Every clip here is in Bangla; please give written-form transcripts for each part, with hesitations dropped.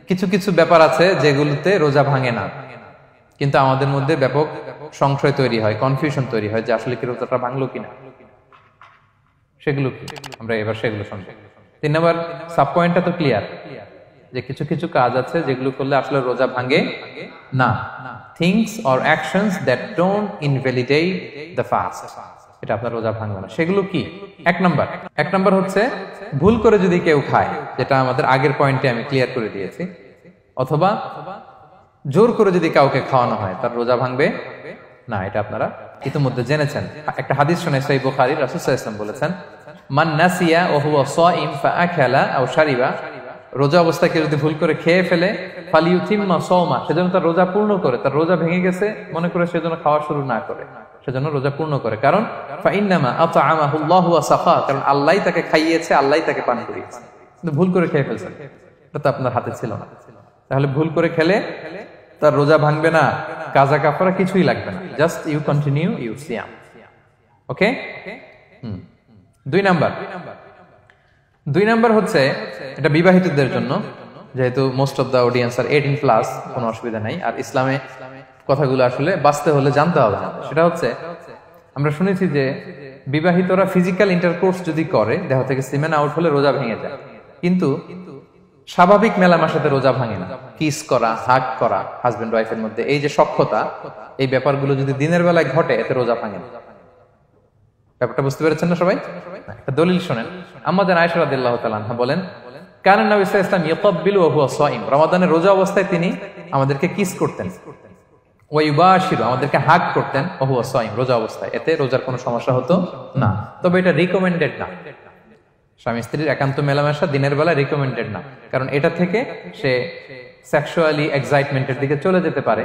কিছু কিছু ব্যাপার আছে যেগুলোতে রোজা ভাঙে না, কিন্তু আমাদের মধ্যে ব্যাপক সংশয় তৈরি হয়, কনফিউশন তৈরি হয় যে আসলে কি রোজাটা ভাঙলো কিনা। সেগুলো কি আমরা এবার সেগুলো শুনবো। 3 নম্বর সাব পয়েন্টটা তো ক্লিয়ার যে কিছু কিছু কাজ আছে যেগুলো করলে আসলে রোজা ভাঙে না। Things or actions that don't invalidate the fast, এটা আপনার রোজা ভাঙবে না। সেগুলো কি? এক নম্বর হচ্ছে ভুল করে যদি কেউ খায়, যেটা আমাদের আগের পয়েন্টে আমি ক্লিয়ার করে দিয়েছি, অথবা জোর করে যদি কাউকে খাওয়ানো হয়, তার রোজা ভাঙবে না। এটা আপনারা ইতিমধ্যে জেনেছেন। একটা হাদিস শুনে সহিহ বুখারী, রাসূল সাল্লাল্লাহু আলাইহি ওয়াসাল্লাম বলেছেন, মান নাসিয়া ওয়া হুয়া সাইম ফাআকালা আও শারিবা, রোজা অবস্থায় কেউ যদি ভুল করে খেয়ে ফেলে, ফালিউতিম্মা সাওমা, সেজন্য তার রোজা পূর্ণ করে, তার রোজা ভেঙে গেছে মনে করে সেজন্য খাওয়া শুরু না করে, সেজন্য রোজা পূর্ণ করে। কারণ ফাইন্নামা আতআমাহুল্লাহু ওয়া সাফা, কারণ আল্লাহই তাকে খাইয়েছে, আল্লাহই তাকে পান করিয়েছে। কিন্তু ভুল করে খেয়ে ফেলছেন, এটা তো আপনার হাতে ছিল না। তাহলে ভুল করে খেলে তার রোজা ভাঙবে না, কাজা কাফারা কিছুই লাগবে না, জাস্ট ইউ কন্টিনিউ ইউর সিয়াম। ওকে। 2 নাম্বার হচ্ছে, এটা বিবাহিতদের জন্য, যেহেতু মোস্ট অফ দা অডিয়েন্স আর 18+, কোনো অসুবিধা নাই। আর ইসলামে কথাগুলো আসলে বাঁচতে হলে জানতে হবে না। সেটা হচ্ছে, আমরা শুনেছি যে বিবাহিতরা ফিজিক্যাল ইন্টারকোর্স যদি করে, দেহ থেকে সিমেন আউট হলে রোজা ভেঙে যায়, কিন্তু স্বাভাবিক মেলামেশাতে রোজা ভাঙে না। কিস করা, হাগ করা হাজবেন্ড ওয়াইফের মধ্যে, এই যে সখ্যতা, এই ব্যাপারগুলো যদি দিনের বেলায় ঘটে, এতে রোজা ভাঙে না। ব্যাপারটা বুঝতে পেরেছেন না সবাই? একটা দলিল শোনেন। আমাদের আয়েশা রাদিয়াল্লাহু তাআলা আনহা বলেন, কানা নবী সাল্লাল্লাহু আলাইহি ওয়াসাল্লাম ইয়াকাব্বিলু ওয়া হুয়া সাইম, রমাদানের রোজা অবস্থায় তিনি আমাদেরকে কিস করতেন, ওয়া ইউবাশিরু, আমাদেরকে হাগ করতেন, ওয়া হুয়া সাইম, রোজা অবস্থায়। এতে রোজার কোনো সমস্যা হতো না। তবে এটা রিকমেন্ডেড না। স্বামী স্ত্রীর একান্ত মেলামেশা দিনের বেলা রিকমেন্ডেড না, কারণ এটা থেকে সে সেক্সুয়ালি এক্সাইটমেন্টের দিকে চলে যেতে পারে।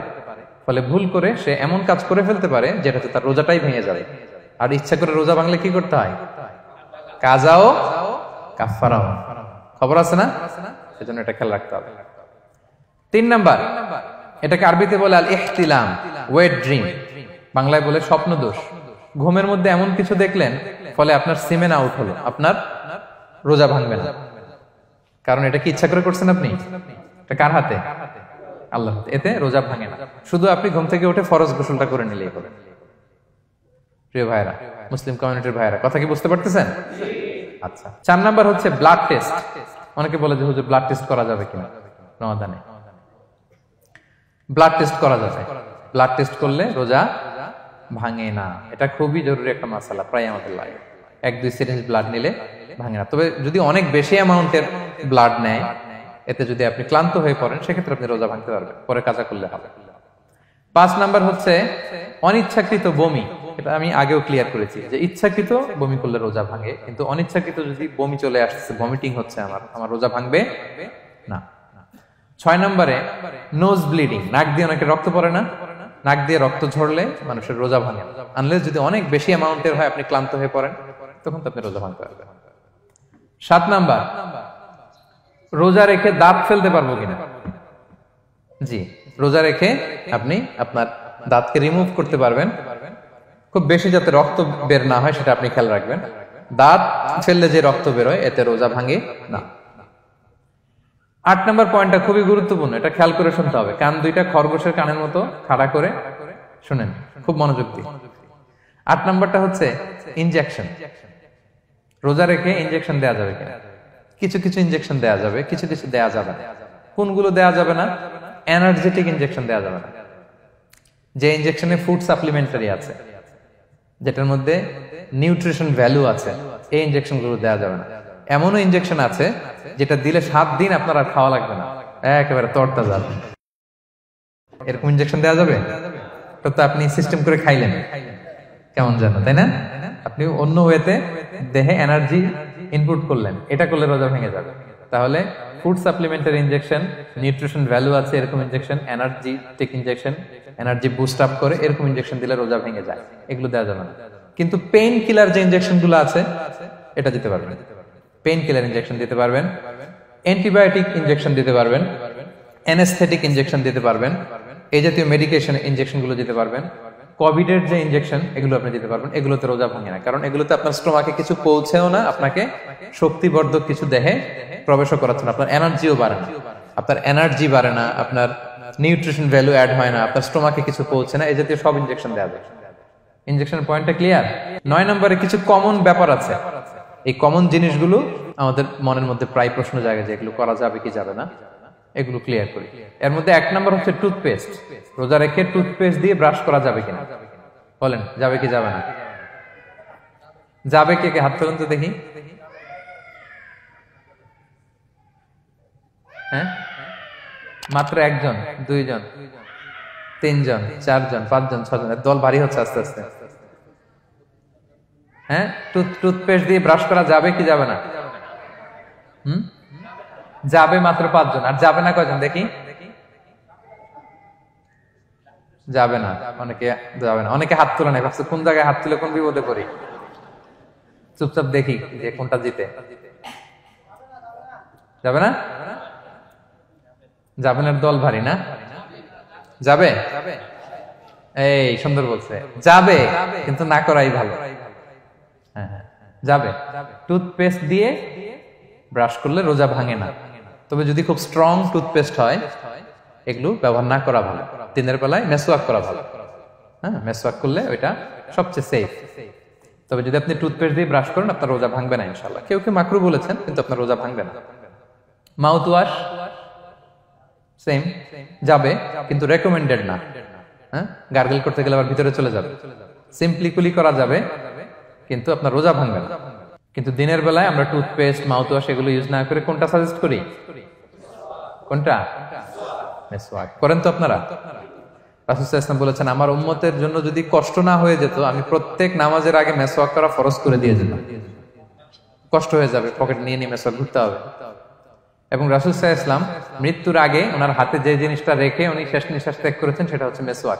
ফলে ভুল করে সে এমন কাজ করে ফেলতে পারে যেটাতে তার রোজাটাই ভেঙে যাবে। আর ইচ্ছা করে রোজা ভাঙলে কি করতে হয়? কাজাও কাফারাও, খবর আছে না? সেজন্য এটা খেয়াল রাখতে হবে। 3 নাম্বার, এটাকে আরবিতে বলে আল ইহতিলাম, ওয়েট ড্রিম, বাংলায় বলে স্বপ্ন দোষ। ঘুমের মধ্যে এমন কিছু দেখলেন, ফলে আপনার সিমেন আউট হলো, আপনার রোজা ভাঙবে না। কারণ এটা কি ইচ্ছা করে করছেন আপনি? এটা কার হাতে? আল্লাহর হাতে। এতে রোজা ভাঙে না। শুধু আপনি ঘুম থেকে উঠে ফরজ গোসলটা করে নিলেই হবে। প্রিয় ভাইরা, মুসলিম কমিউনিটির ভাইরা, কথা কি বুঝতে পারতেছেন? আচ্ছা। 4 নাম্বার হচ্ছে ব্লাড টেস্ট। অনেকে বলে যে হুজুর ব্লাড টেস্ট করা যাবে কিনা রমাদানে? ব্লাড টেস্ট করা যাবে। ব্লাড টেস্ট করলে রোজা ভাঙে না। এটা খুবই জরুরি একটা মাসালা, প্রায় আমাদের লাগে। 1-2 সিরিঞ্জ ব্লাড নিলে ভাঙে না। তবে যদি অনেক বেশি অ্যামাউন্টের ব্লাড নেয়, এতে যদি আপনি ক্লান্ত হয়ে পড়েন, সেক্ষেত্রে আপনি রোজা ভাঙতে পারবেন, পরে কাজা করলে হবে। 5 নাম্বার হচ্ছে অনিচ্ছাকৃত বমি। এটা আমি আগেও ক্লিয়ার করেছি যে ইচ্ছাকৃত বমি করলে রোজা ভাঙে, কিন্তু অনিচ্ছাকৃত যদি বমি চলে আসছে, ভমিটিং হচ্ছে, আমার রোজা ভাঙবে না। 6 নম্বরে নোজ ব্লিডিং, নাক দিয়ে অনেকে রক্ত পড়ে না, নাক দিয়ে রক্ত ঝরলে মানুষের রোজা ভাঙে না, আনলেস যদি অনেক বেশি অ্যামাউন্টের হয়, আপনি ক্লান্ত হয়ে পড়েন, তখন তো আপনি রোজা ভাঙতে পারবেন। 7 নাম্বার, রোজা রেখে দাঁত ফেলতে পারবো কিনা? জি, রোজা রেখে আপনি আপনার দাঁতকে রিমুভ করতে পারবেন, খুব বেশি যাতে রক্ত বের না হয় সেটা আপনি খেয়াল রাখবেন। দাঁত ফেললে যে রক্ত বের হয়, এতে রোজা ভাঙে না। 8 নম্বর পয়েন্টটা খুবই গুরুত্বপূর্ণ, এটা খেয়াল করে শুনতে হবে। কান দুইটা খরগোশের কানের মতো খাড়া করে শুনেন, খুব মনোযোগ দিয়ে। 8 নম্বরটা হচ্ছে ইনজেকশন। রোজা রেখে ইনজেকশন দেওয়া যাবে কিনা? কিছু কিছু ইনজেকশন দেওয়া যাবে, কিছু কিছু দেওয়া যাবে না। কোনগুলো দেওয়া যাবে না? এনার্জেটিক ইনজেকশন দেওয়া যাবে না। যে ইনজেকশনে ফুড সাপ্লিমেন্টারি আছে, যেটার মধ্যে নিউট্রিশন ভ্যালু আছে, এই ইনজেকশন গুলো দেওয়া যাবে না। এমনও ইনজেকশন আছে যেটা দিলে 7 দিন আপনার আর খাওয়া লাগবে না, একেবারে তরতাজা। এরকম ইনজেকশন দেওয়া যাবে? তো আপনি সিস্টেম করে খাইলেন কেমন যেন, তাই না? আপনি অন্য ওয়েতে দেহে এনার্জি ইনপুট করলেন, এটা করলে রোজা ভেঙে যাবে। তাহলে food supplementary injection, nutrition value আছে এরকম injection, energetic injection, energy boost up করে এরকম ইনজেকশন দিলে রোজা ভেঙে যায়, এগুলো দেওয়া যাবে না। কিন্তু পেইন কিলার যে ইনজেকশন গুলো আছে, এটা দিতে পারবেন। পেইন কিলার ইনজেকশন দিতে পারবেন, অ্যান্টিবায়োটিক ইনজেকশন দিতে পারবেন, অ্যানেস্থেটিক ইনজেকশন দিতে পারবেন, এই জাতীয় মেডিকেশন ইনজেকশন গুলো দিতে পারবেন। কোভিডের যে ইনজেকশন, এগুলো আপনি দিতে পারবেন। এগুলোতে রোজা ভাঙে না, কারণ এগুলোতে আপনার স্টোমাকে কিছু পৌঁছেও না, আপনাকে শক্তিবর্ধক কিছু দেহে প্রবেশও করাচ্ছে না, আপনার এনার্জিও বাড়ে না। আপনার এনার্জি বাড়ে না, আপনার নিউট্রিশন ভ্যালু অ্যাড হয় না, আপনার স্টোমাকে কিছু পৌঁছে না, এই জাতীয় সব ইনজেকশন দেওয়া যায়। ইনজেকশনের পয়েন্টটা ক্লিয়ার? 9 নম্বরে কিছু কমন ব্যাপার আছে। এই কমন জিনিসগুলো আমাদের মনের মধ্যে প্রায় প্রশ্ন জাগে যে এগুলো করা যাবে কি যাবে না, এগুলো ক্লিয়ার করি। এর মধ্যে 1 নম্বর হচ্ছে টুথপেস্ট। রোজা রেখে টুথপেস্ট দিয়ে ব্রাশ করা যাবে কিনা, বলেন যাবে কি যাবে না? যাবে, কে কে হাত তুলুন তো দেখি। হ্যাঁ, মাত্র 1 জন, 2 জন, 3 জন, 4 জন, 5 জন, 6 জন, দল ভারী হচ্ছে আস্তে আস্তে। হ্যাঁ, টুথপেস্ট দিয়ে ব্রাশ করা যাবে কি যাবে না? যাবে মাত্র 5 জন। আর যাবে না কয়জন দেখি? যাবে না, অনেকে যাবে না। অনেকে হাত তুলে নাই, ভাবছে কোন জায়গায় হাত তুলে কোন বিপদে পড়ি। চুপচাপ দেখি যে কোনটা জিতে। যাবে না? যাবে না, দল ভারী না? যাবে? এই সুন্দর বলছে, যাবে, কিন্তু না করাই ভালো। হ্যাঁ হ্যাঁ, যাবে। টুথপেস্ট দিয়ে ব্রাশ করলে রোজা ভাঙে না, তবে যদি খুব স্ট্রং টুথপেস্ট হয় এগুলো ব্যবহার না করা ভালো। দিনের বেলায় মেসওয়াক করা ভালো। হ্যাঁ, মেসওয়াক করলে ওইটা সবচেয়ে সেফ। তবে যদি আপনি টুথপেস্ট দিয়ে ব্রাশ করেন আপনার রোজা ভাঙবে না ইনশাআল্লাহ। কেউ কেউ মাকরু বলেছেন, কিন্তু আপনার রোজা ভাঙবে না। মাউথ ওয়াশ সেম, যাবে, কিন্তু রেকমেন্ডেড না। হ্যাঁ, গার্গল করতে গেলে আবার ভিতরে চলে যাবে। সিম্পলি কুলি করা যাবে, কিন্তু আপনার রোজা ভাঙবে না। কিন্তু দিনের বেলায় আমরা টুথপেস্ট, মাউথ ওয়াশ এগুলো ইউজ না করে কোনটা সাজেস্ট করি? কোনটা? মেসওয়াক করেন তো আপনারা? রাসূল সাল্লাল্লাহু আলাইহি ওয়াসাল্লাম বলেছেন, আমার উম্মতের জন্য যদি কষ্ট না হয়ে যেত আমি প্রত্যেক নামাজের আগে মেসওয়াক করা ফরজ করে দিয়ে যেতাম। কষ্ট হয়ে যাবে, পকেট নিয়ে নিয়ে মেসওয়াক ঘুরতে হবে। এবং রাসূল সাল্লাল্লাহু আলাইহি ওয়াসাল্লাম মৃত্যুর আগে ওনার হাতে যে জিনিসটা রেখে উনি শেষ নিঃশ্বাস ত্যাগ করেছেন সেটা হচ্ছে মেসওয়াক।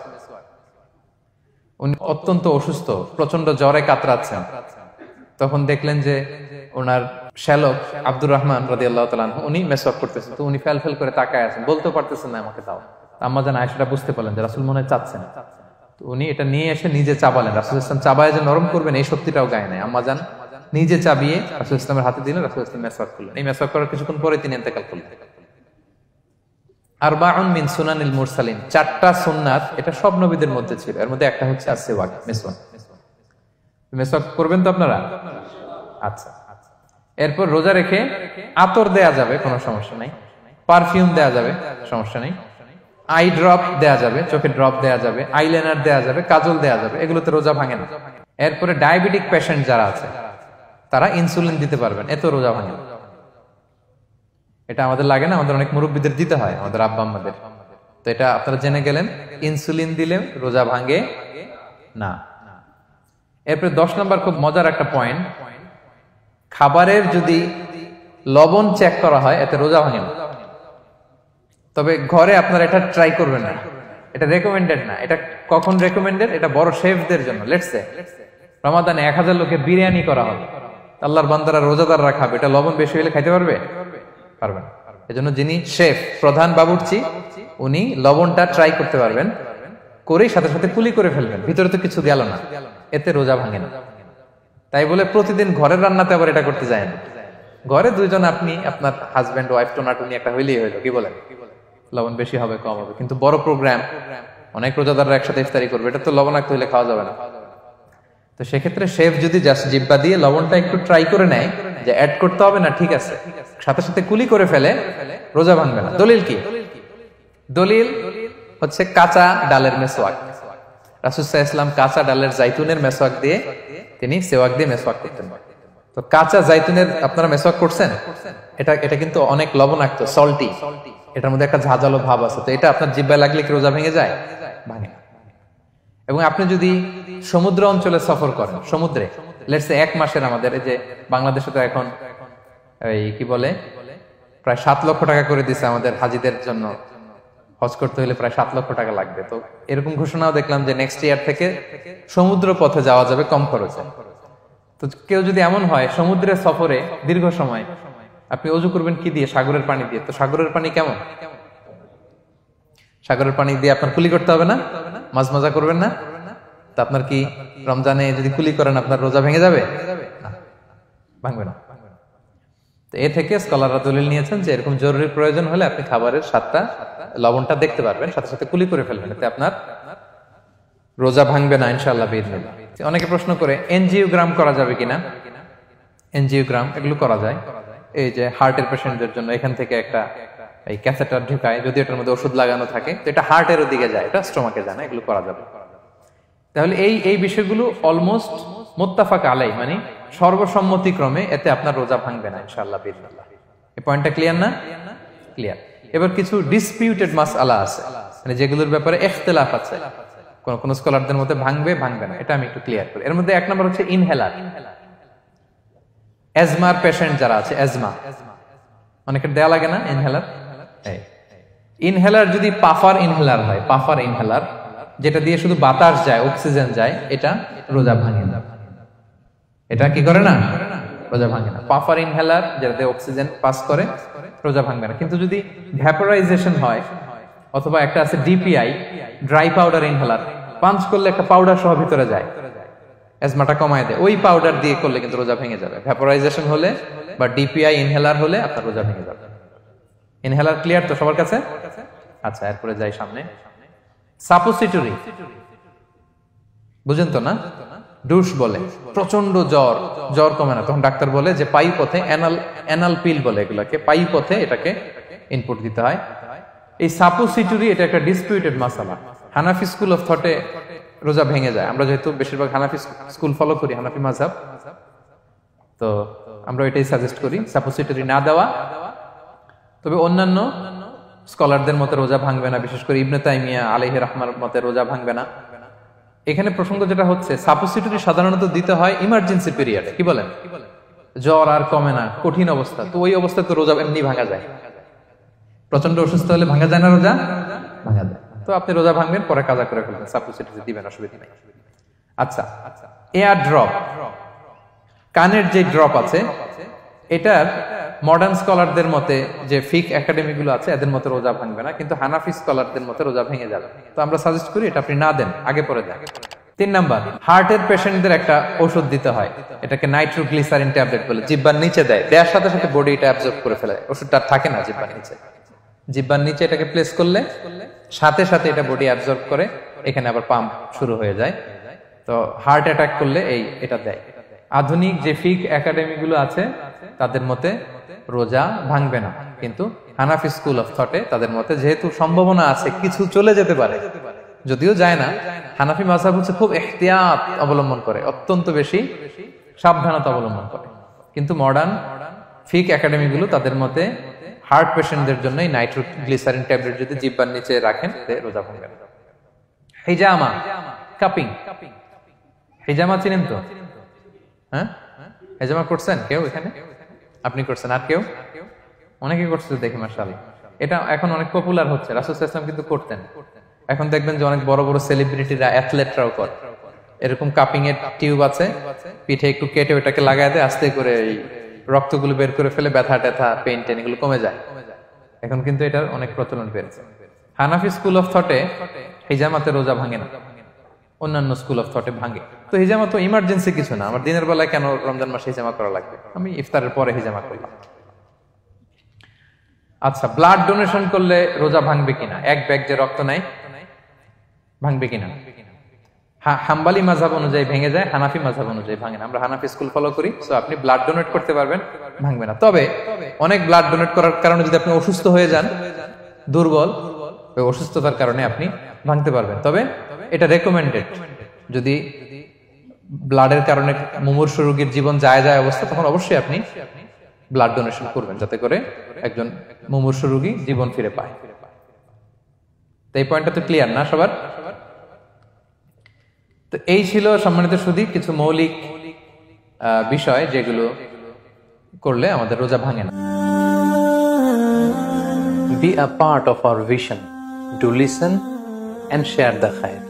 উনি অত্যন্ত অসুস্থ, প্রচন্ড জ্বরে কাতরাচ্ছেন। তখন দেখলেন যে ওনার শ্যালক আব্দুর রহমান রাদিয়াল্লাহু তাআলা আনহু উনি মেসওয়াক করতেছেন, তো উনি ফেল করে তাকায় আছেন, বলতে পারতেছেন না আমাকে দাও। আম্মা জান আয়েশা বুঝতে পারলেন যে রাসূল মনে হয় চাচ্ছেন, তো উনি এটা নিয়ে এসে নিজে চাবালেন। রাসূল ইসলাম চাবায় যে নরম করবেন এই শক্তিটাও গায়ে নাই। আম্মা জান নিজে চাবিয়ে রাসূল ইসলামের হাতে দিলেন, রাসূল ইসলাম মেসওয়াক করলেন। এই মেসওয়াক করার কিছুক্ষণ পরে তিনি ইন্তেকাল করলেন। আরবাউন মিন সুনানিল মুরসালিন, 4টা সুন্নাত, এটা সব নবীদের মধ্যে ছিল। এর মধ্যে একটা হচ্ছে আসওয়াক, মেসওয়াক। মেসওয়াক করবেন তো আপনারা? আচ্ছা। এরপর রোজা রেখে আতর দেয়া যাবে, কোনো সমস্যা নাই। পারফিউম দেয়া যাবে, সমস্যা নেই। আই ড্রপ দেয়া যাবে, চোখে ড্রপ দেয়া যাবে, আইলাইনার দেয়া যাবে, কাজল দেয়া যাবে, এগুলোতে রোজা ভাঙে না। এরপরে ডায়াবেটিক পেশেন্ট যারা আছে তারা ইনসুলিন দিতে পারবেন, এত রোজা ভাঙে না। এটা আমাদের লাগে না, আমাদের অনেক মুরব্বীদের দিতে হয়, আমাদের আব্বা আম্মাদের। তো এটা আপনারা জেনে গেলেন, ইনসুলিন দিলে রোজা ভাঙে না। এরপরে 10 নম্বর খুব মজার একটা পয়েন্ট, খাবারের যদি লবণ চেক করা হয় এতে রোজা ভাঙে না। তবে ঘরে আপনারা এটা ট্রাই করবেন না, এটা রেকমেন্ডেড না। এটা কখন রেকমেন্ডেড? এটা বড় শেফদের জন্য। লেটস সে রমাদানে 1000 লোকের বিরিয়ানি করা হবে, আল্লাহর বান্দারা রোজাদাররা খাবে, এটা লবণ বেশি হলে খাইতে পারবে? পারবেন। এজন্য যিনি শেফ, প্রধান বাবুর্চি, উনি লবণটা ট্রাই করতে পারবেন, করেই সাথে সাথে কুলি করে ফেলবেন, ভিতরে তো কিছু গেল না, এতে রোজা ভাঙে না। তাই বলে প্রতিদিন ঘরের রান্নাতে আবার এটা করতে যায় না। ঘরে 2 জন, আপনি আপনার হাজবেন্ড ওয়াইফ টোনাটুনি একটা হইলেই হইলো, কি বলেন? লবণ বেশি হবে কম হবে, কিন্তু বড় প্রোগ্রাম, অনেক রোজাদাররা একসাথে ইফতারি করবে, এটা তো লবণাক্ত হইলে খাওয়া যাবে না। তো সেক্ষেত্রে শেফ যদি জাস্ট জিব্বা দিয়ে লবণটা একটু ট্রাই করে নেয় যে অ্যাড করতে হবে না, ঠিক আছে, সাথে সাথে কুলি করে ফেলে, রোজা ভাঙবে না। দলিল কি? দলিল হচ্ছে কাঁচা ডালের মেসওয়াক। রাসূল সাল্লাল্লাহু আলাইহি ওয়াসাল্লাম কাঁচা ডালের জাইতুনের মেসওয়াক দিয়ে তিনি সেওয়াক দিয়ে মেসওয়াক করতেন। তো কাঁচা জাইতুনের আপনারা মেসওয়াক করছেন, এটা কিন্তু অনেক লবণাক্ত, সল্টি, এটার মধ্যে একটা ঝাঁঝালো ভাব আছে। তো এটা আপনার জিহ্বায় লাগলে কি রোজা ভেঙে যায়? ভাঙে না। এবং আপনি যদি সমুদ্র অঞ্চলে সফর করেন, সমুদ্রে লেটস সে 1 মাসের, আমাদের এই যে বাংলাদেশে তো এখন এই কি বলে প্রায় 7 লক্ষ টাকা করে দিছে আমাদের হাজিদের জন্য, হজ করতে হলে প্রায় 7 লক্ষ টাকা লাগবে। তো এরকম ঘোষণাও দেখলাম যে নেক্সট ইয়ার থেকে সমুদ্র পথে যাওয়া যাবে কম খরচে। তো কেউ যদি এমন হয় সমুদ্রের সফরে দীর্ঘ সময়, আপনি ওযু করবেন কি দিয়ে? সাগরের পানি দিয়ে। তো সাগরের পানি কেমন? সাগরের পানি দিয়ে আপনার কুলি করতে হবে না? মাছ মজা করবেন না? তা আপনার কি রমজানে যদি কুলি করেন আপনার রোজা ভেঙে যাবে? না, ভাঙবে না। তো এ থেকে স্কলাররা দলিল নিয়েছেন যে এরকম জরুরি প্রয়োজন হলে আপনি খাবারের স্বাদটা লবণটা দেখতে পারবেন, সাথে সাথে কুলি করে ফেলবেন, এতে আপনার রোজা ভাঙবে না ইনশাআল্লাহ বিইذনিল্লাহ। অনেকে প্রশ্ন করে এনজিওগ্রাম করা যাবে কিনা। এনজিওগ্রাম এগুলো করা যায়, এই যে হার্টের পেশেন্টদের জন্য এখান থেকে একটা এই ক্যাথেটার ঢুকায়, যদি এটার মধ্যে ওষুধ লাগানো থাকে তো এটা হার্টের দিকে যায়, এটা স্টোমাকে যায় না, এগুলো করা যাবে। তাহলে এই বিষয়গুলো অলমোস্ট মুত্তাফাক আলাই, মানে সর্বসম্মতিক্রমে এতে আপনার রোজা ভাঙবে না ইনশাআল্লাহ বিইذনিল্লাহ। এই পয়েন্টটা ক্লিয়ার না? ক্লিয়ার। এবার কিছু ডিসপিউটেড মাসআলা আছে, মানে যেগুলোর ব্যাপারে ইখতিলাফ আছে, কোন কোন স্কলারদের মধ্যে ভাঙবে ভাঙবে না, এটা আমি একটু ক্লিয়ার করি। এর মধ্যে এক নম্বর হচ্ছে ইনহেলার। অ্যাজমার পেশেন্ট যারা আছে, অ্যাজমা অনেকের দেয়া লাগে না ইনহেলার। ইনহেলার যদি পাফার ইনহেলার হয়, পাফার ইনহেলার যেটা দিয়ে শুধু বাতাস যায়, অক্সিজেন যায়, এটা রোজা ভাঙে না। এটা কি করে না? রোজা ভাঙে না। পাফার ইনহেলার যেটাতে অক্সিজেন পাস করে, রোজা ভাঙবে না। কিন্তু যদি ভ্যাপোরাইজেশন হয়, অথবা একটা আছে DPI, dry powder inhaler, punch করলে একটা পাউডার সহ ভিতরে যায়, অ্যাজমাটা কমায় দেয়, ওই পাউডার দিয়ে করলে কিন্তু রোজা ভেঙে যাবে। ভ্যাপোরাইজেশন হলে বা ডিপিআই ইনহেলার হলে আপনার রোজা ভেঙে যাবে। ইনহেলার ক্লিয়ার তো সবার কাছে? আচ্ছা, এরপরে যাই সামনে। সাপোসিটরি বুঝেন তো না? ডুশ বলে, প্রচন্ড জ্বর কমে না, তখন ডাক্তার বলে যে পাই পথে অ্যানাল পিল বলে এগুলাকে, পাই পথে এটাকে ইনপুট দিতে হয়। এই সাপোসিটরি এটা একটা ডিসপিউটেড মাসালা। হানাফি স্কুল অফ থটে রোজা ভেঙে যায়। আমরা যেহেতু বেশিরভাগ হানাফি স্কুল ফলো করি, হানাফি মাযহাব, তো আমরা এটাই সাজেস্ট করি সাপোসিটরি না দেওয়া। তবে অন্যান্য স্কলারদের মতে রোজা ভাঙবে না, বিশেষ করে ইবনে তাইমিয়া আলাইহি রাহমার মতে রোজা ভাঙবে না। এখানে প্রসঙ্গ যেটা হচ্ছে, সাপোসিটরি সাধারণত দিতে হয় ইমার্জেন্সি পিরিয়ডে। কি বলেন? জ্বর আর কমে না, কঠিন অবস্থা, তো ওই অবস্থায় তো রোজা এমনি ভাঙা যায়। প্রচন্ড অসুস্থ হলে ভাঙা যায় না রোজা? ভাঙা যায়। তো আপনি রোজা ভাঙবেন, পরে কাজা করে ফেলবেন, সাপোসিটরি দিবেন, অসুবিধা নেই। আচ্ছা, এয়ার ড্রপ, কানের যে ড্রপ আছে, এটার মডার্ন স্কলারদের মতে, যে ফিক একাডেমি গুলো আছে, এদের মতে রোজা ভাঙবে না, কিন্তু হানাফি স্কলারদের মতে রোজা ভেঙে যাবে। তো আমরা সাজেস্ট করি এটা আপনি না দেন, আগে পরে দেন। 3 নাম্বার, হার্টের পেশেন্টদের একটা ওষুধ দিতে হয়, এটাকে নাইট্রোগ্লিসারিন ট্যাবলেট বলে, জিহ্বার নিচে দেয়, দেওয়ার সাথে সাথে বডি এটা অ্যাবজর্ব করে ফেলে, ওষুধটা থাকে না জিহ্বার নিচে। জিহ্বার নিচে এটাকে প্লেস করলে সাথে সাথে এটা বডি অ্যাবজর্ব করে, এখানে আবার পাম্প শুরু হয়ে যায়। তো হার্ট অ্যাটাক করলে এটা দেয়। আধুনিক যে ফিক একাডেমি গুলো আছে তাদের মতে রোজা ভাঙবে না, কিন্তু হানাফি স্কুল অফ থটে তাদের মতে যেহেতু সম্ভাবনা আছে কিছু চলে যেতে পারে, যদিও যায় না, হানাফি মাযহাব হচ্ছে খুব ইহতিয়াত অবলম্বন করে, অত্যন্ত বেশি সাবধানতা অবলম্বন করে। কিন্তু মডার্ন ফিক একাডেমি গুলো তাদের মতে হার্ট পেশেন্টদের জন্য নাইট্রোগ্লিসারিন ট্যাবলেট যদি জিহ্বার নিচে রাখেন রোজা ভাঙবে না। হিজামা, কাপিং, হিজামা চিনেন তো? হ্যাঁ, হিজামা করছেন কেউ এখানে? আপনি করছেন, আর কেউ? অনেকে করছে দেখি মাশাআল্লাহ। এটা এখন অনেক পপুলার হচ্ছে, রাসূল সাল্লাল্লাহু আলাইহি ওয়াসাল্লাম কিন্তু করতেন। এখন দেখবেন যে অনেক বড় বড় সেলিব্রিটিরা, অ্যাথলেটরাও করে। এরকম কাপিং এর টিউব আছে, পিঠে একটু কেটে ওটাকে লাগায় দেয়, আস্তে করে এই রক্তগুলো বের করে ফেলে, ব্যথা ট্যাথা, পেইন টেন এগুলো কমে যায়। এখন কিন্তু এটার অনেক প্রচলন বেড়েছে। হানাফি স্কুল অফ থটে হিজামাতে রোজা ভাঙে না, অন্যান্য স্কুল অফ থটে ভাঙে। তো হিজামা তো ইমার্জেন্সি কিছু না, আমার দিনের বেলায় কেন রমজান মাসে হিজামা করা লাগবে, আমি ইফতারের পরে হিজামা করলাম। আচ্ছা, ব্লাড ডোনেশন করলে রোজা ভাঙবে কিনা? এক ব্যাগ যে রক্ত নেয়, ভাঙবে কিনা? হাম্বালি মাযহাব অনুযায়ী ভেঙে যায়, হানাফি মাযহাব অনুযায়ী ভাঙে না। আমরা হানাফি স্কুল ফলো করি, সো আপনি ব্লাড ডোনেট করতে পারবেন, ভাঙবে না। তবে অনেক ব্লাড ডোনেট করার কারণে যদি আপনি অসুস্থ হয়ে যান, দুর্বল, ওই অসুস্থতার কারণে আপনি ভাঙতে পারবেন। তবে এটা রেকমেন্ডেড, যদি ব্লাডের কারণে মুমূর্ষু রোগীর জীবন যায় অবস্থা, তখন অবশ্যই আপনি ব্লাড ডোনেশন করবেন, যাতে করে একজন মুমূর্ষু রোগী জীবন ফিরে পায়। তো এই পয়েন্টটা তো ক্লিয়ার না সবার? তো এই ছিল সম্মানিত সুধী কিছু মৌলিক বিষয় যেগুলো করলে আমাদের রোজা ভাঙে না। Be a part of our vision. Do listen and share the khair.